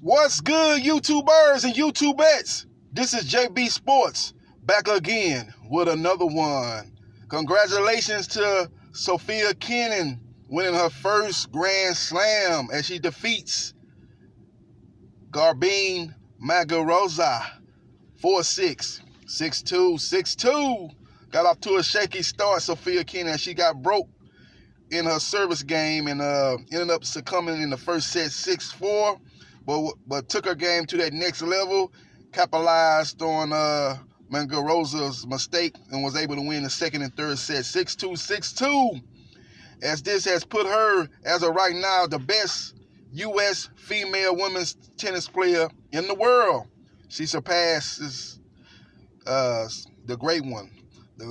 What's good, YouTubers and YouTubettes? This is JB Sports back again with another one. Congratulations to Sofia Kenin winning her first Grand Slam as she defeats Garbine Muguruza 4-6, 6-2, 6-2. Got off to a shaky start, Sofia Kenin. She got broke in her service game and ended up succumbing in the first set 6-4. But took her game to that next level, capitalized on Muguruza's mistake, and was able to win the second and third set 6-2, 6-2. As this has put her, as of right now, the best U.S. female women's tennis player in the world. She surpasses the great one,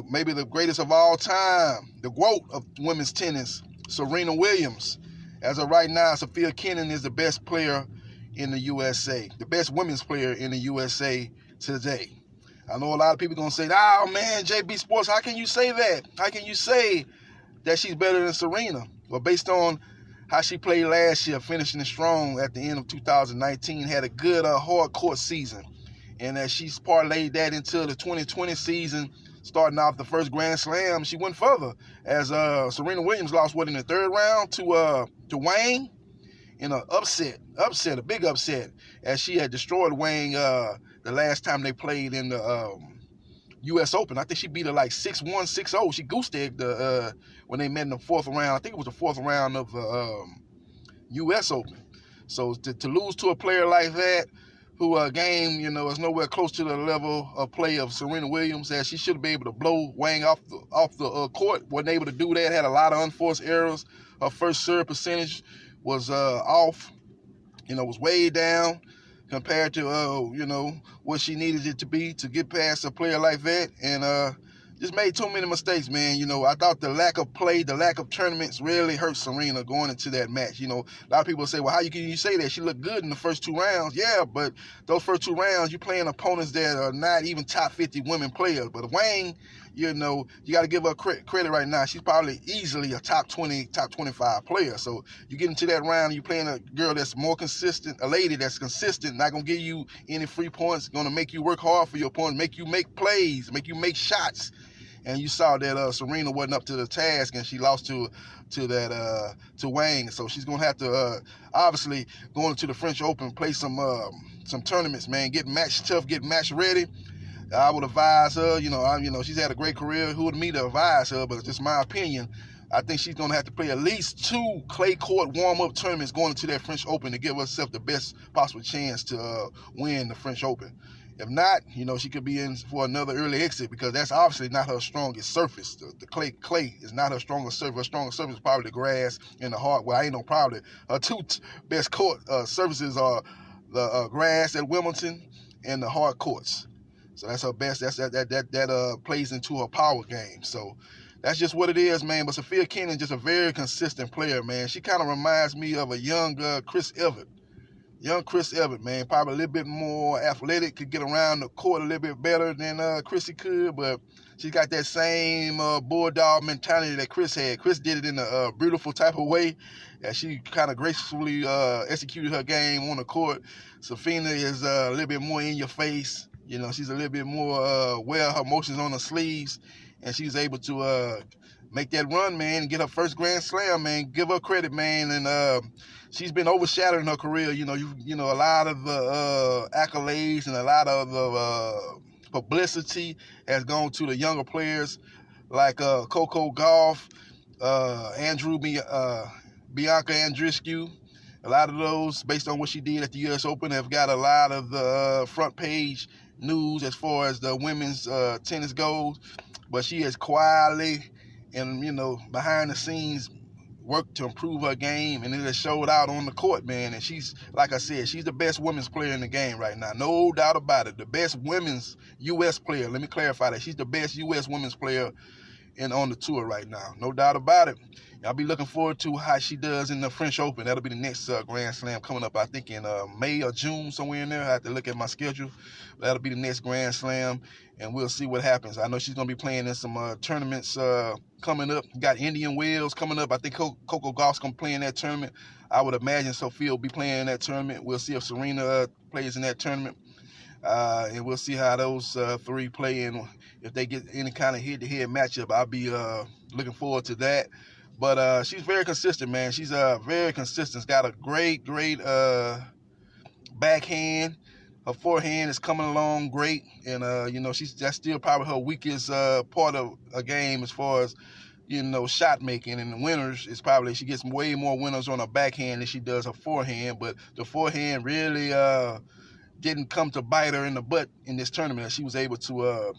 maybe the greatest of all time, the GOAT of women's tennis, Serena Williams. As of right now, Sofia Kenin is the best player in the USA, the best women's player in the USA today. I know a lot of people going to say, oh man, JB Sports, how can you say that? How can you say that she's better than Serena? Well, based on how she played last year, finishing strong at the end of 2019, had a good hard court season. And as she's parlayed that into the 2020 season, starting off the first Grand Slam, she went further. As Serena Williams lost, in the third round to Wang in an a big upset, as she had destroyed Wang the last time they played in the U.S. Open. I think she beat her like 6-1, 6-0. She goose-egged when they met in the fourth round. I think it was the fourth round of U.S. Open. So to lose to a player like that, who game, is nowhere close to the level of play of Serena Williams, as she should be able to blow Wang off the court. Wasn't able to do that, had a lot of unforced errors. Her first serve percentage was off, was way down compared to, what she needed it to be to get past a player like that. And just made too many mistakes, man. I thought the lack of play, the lack of tournaments really hurt Serena going into that match. A lot of people say, well, how can you say that? She looked good in the first two rounds. Yeah, but those first two rounds, you're playing opponents that are not even top 50 women players. But Wang, you got to give her credit right now. She's probably easily a top 20, top 25 player. So you get into that round, you're playing a girl that's more consistent, a lady that's consistent, not going to give you any free points, going to make you work hard for your opponent, make you make plays, make you make shots. And you saw that Serena wasn't up to the task, and she lost to Wang. So she's gonna have to obviously go into the French Open, play some tournaments, man. Get match tough, get match ready. I would advise her. She's had a great career. Who would me to advise her? But it's just my opinion. I think she's gonna have to play at least 2 clay court warm-up tournaments going into that French Open to give herself the best possible chance to win the French Open. If not, she could be in for another early exit, because that's obviously not her strongest surface. The clay is not her strongest surface. Her strongest surface is probably the grass and the hard. Well, I ain't no probably. Her two best court surfaces are the grass at Wimbledon and the hard courts. So that's her best. That plays into her power game. So that's just what it is, man. But Sofia Kenin, just a very consistent player, man. She kind of reminds me of a young Chris Evert. Young Chris Evert, man, probably a little bit more athletic, could get around the court a little bit better than Chrissy could, but she's got that same bulldog mentality that Chris had. Chris did it in a beautiful type of way, and she kind of gracefully executed her game on the court. Sofia is a little bit more in your face. She's a little bit more wear her emotions on her sleeves, and she's able to make that run, man, and get her first Grand Slam, man. Give her credit, man, and she's been overshadowed in her career. A lot of the accolades and a lot of the publicity has gone to the younger players like Coco Gauff, Bianca Andreescu. A lot of those, based on what she did at the U.S. Open, have got a lot of the front page news as far as the women's tennis goes. But she has quietly and, behind the scenes worked to improve her game, and it has showed out on the court, man. And she's, like I said, she's the best women's player in the game right now. No doubt about it. The best women's U.S. player. Let me clarify that. She's the best U.S. women's player and on the tour right now. No doubt about it. I'll be looking forward to how she does in the French Open. That'll be the next Grand Slam coming up, I think, in May or June, somewhere in there. I have to look at my schedule. That'll be the next Grand Slam, and we'll see what happens. I know she's going to be playing in some tournaments coming up. Got Indian Wells coming up. I think Coco Gauff's going to play in that tournament. I would imagine Sofia will be playing in that tournament. We'll see if Serena plays in that tournament. And we'll see how those three play, and if they get any kind of head-to-head matchup, I'll be looking forward to that. But she's very consistent, man. She's very consistent. She's got a great backhand. Her forehand is coming along great, and that's still probably her weakest part of a game as far as shot making. And the winners is probably she gets way more winners on her backhand than she does her forehand. But the forehand really didn't come to bite her in the butt in this tournament. She was able to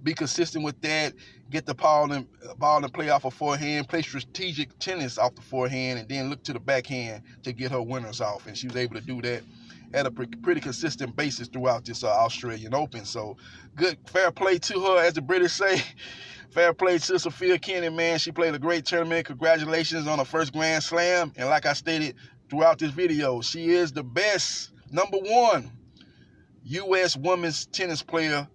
be consistent with that, get the ball and play off her forehand, play strategic tennis off the forehand, and then look to the backhand to get her winners off. And she was able to do that at a pretty consistent basis throughout this Australian Open. So good, fair play to her, as the British say. Fair play to Sofia Kenin, man. She played a great tournament. Congratulations on her first Grand Slam. And like I stated throughout this video, she is the best, #1 U.S. women's tennis player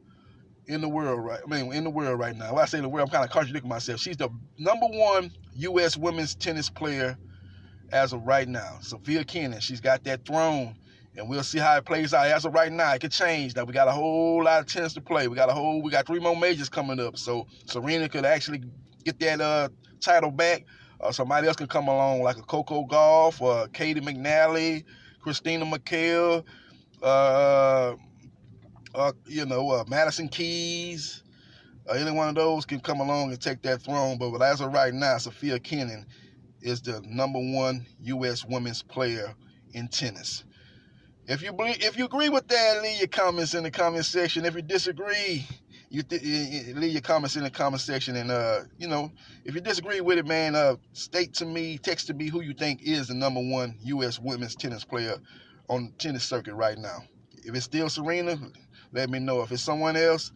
in the world, right? In the world right now. When I say the world, I'm kind of contradicting myself. She's the #1 U.S. women's tennis player as of right now. Sofia Kenin, she's got that throne, and we'll see how it plays out. As of right now, it could change. Now we got a whole lot of tennis to play. We got 3 more majors coming up, so Serena could actually get that title back. Somebody else can come along, like a Coco Gauff or Katie McNally, Christina McHale, Madison Keys. Any one of those can come along and take that throne. But as of right now, Sofia Kenin is the #1 U.S. women's player in tennis. If you agree with that, leave your comments in the comment section. If you disagree, leave your comments in the comment section. And if you disagree with it, man, text to me who you think is the #1 U.S. women's tennis player on the tennis circuit right now. If it's still Serena, let me know. If it's someone else,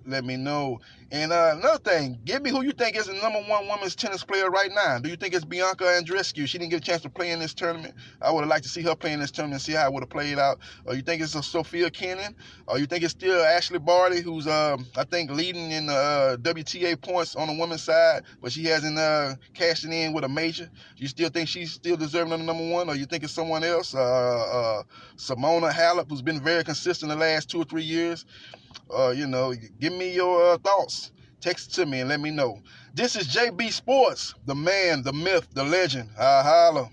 let me know. And another thing, give me who you think is the #1 women's tennis player right now. Do you think it's Bianca Andreescu? She didn't get a chance to play in this tournament. I would have liked to see her play in this tournament and see how it would have played out. Or you think it's a Sofia Kenin? Or you think it's still Ashley Barty, who's I think leading in WTA points on the women's side, but she hasn't cashed it in with a major? You still think she's still deserving of the #1? Or you think it's someone else? Simona Halep, who's been very consistent the last 2 or 3 years? Give me your thoughts. Text it to me and let me know. This is JB Sports, the man, the myth, the legend. Holla.